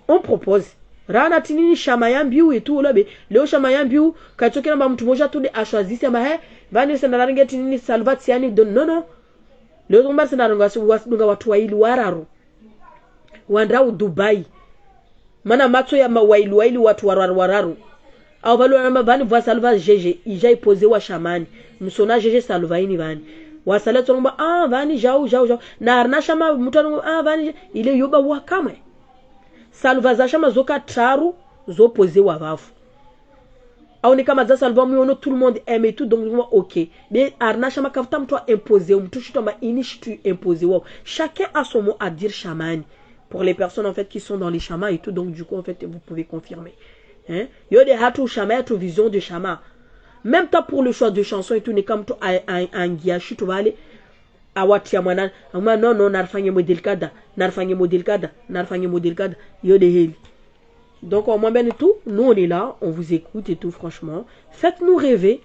on propose. Rana tinini shamayan biu et tout là, mais le shamayan biu quand tu as mtu moja tu a choisi c'est ma vani sana rangi tinini salvat siani don non. Le tomba sana runga watu waili wararu. Wandrau Dubai. Mana matso ya waili watu wararu. Au valo na vani voa salva GG, ija posé wa shamani. Msona GG salva ini vani. Wa salet tomba vani jau. Na arna shama mutano vani ile yoba wakama. Salva za shama zoka traru zo posé wa vafu. Au ni kama za salva muono tout le monde aime et tout donc ok. Mais arna shama kafta mtwa imposé mtu shitoma inishtu imposé wa. Chacun a son mot à dire shamani. Pour les personnes en fait qui sont dans les chamas et tout donc du coup en fait vous pouvez confirmer. Hein? Il y a des hatu chama, hatu vision de chama. Même temps pour le choix de chansons et tout, n'est comme tout un guiachu, tu vas aller à Watiamana. Non, narfanye model kada, yo de heli. Donc, on m'a bien et tout, nous on est là, on vous écoute et tout, franchement. Faites-nous rêver.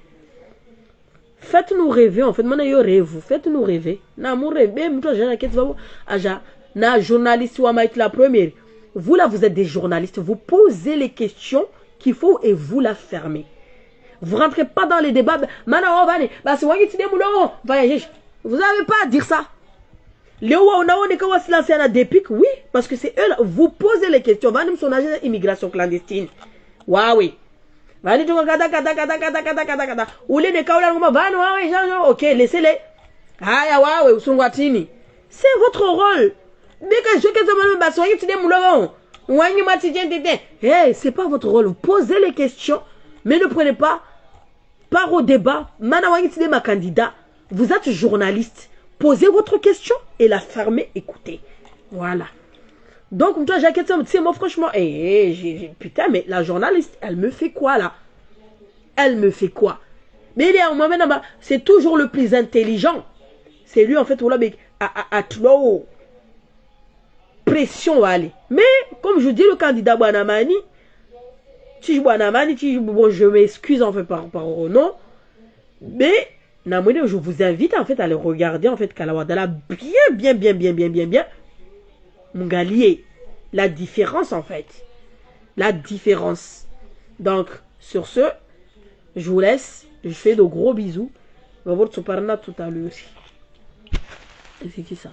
Faites-nous rêver, en fait, maintenant yo rêve, faites-nous rêver. Na mon rêve, même toi, j'ai aja, na journaliste ou amaït la première. Vous là, vous êtes des journalistes, vous posez les questions qu'il faut et vous la fermez. Vous rentrez pas dans les débats. Vous n'avez pas à dire ça. Oui, parce que c'est eux là. Vous posez les questions. Son agent d'immigration clandestine. Waouh. Ok, laissez-les. C'est votre rôle. Hey, c'est pas votre rôle. Posez les questions, mais ne prenez pas part au débat. Ma candidat, vous êtes journaliste. Posez votre question et la fermez, écoutez. Voilà. Donc, toi, j'ai moi, franchement, putain, mais la journaliste, elle me fait quoi, là? Elle me fait quoi? Mais il est en moment, c'est toujours le plus intelligent. C'est lui, en fait, à trop pression, aller. Mais, comme je dis, le candidat Boanamani, bon, je m'excuse, en fait, par nom. Mais, je vous invite, en fait, à le regarder, en fait, Kalawadala, bien. Mungalier. La différence, en fait. La différence. Donc, sur ce, je vous laisse. Je fais de gros bisous. On va voir tout à l'heure. Et c'est qui ça?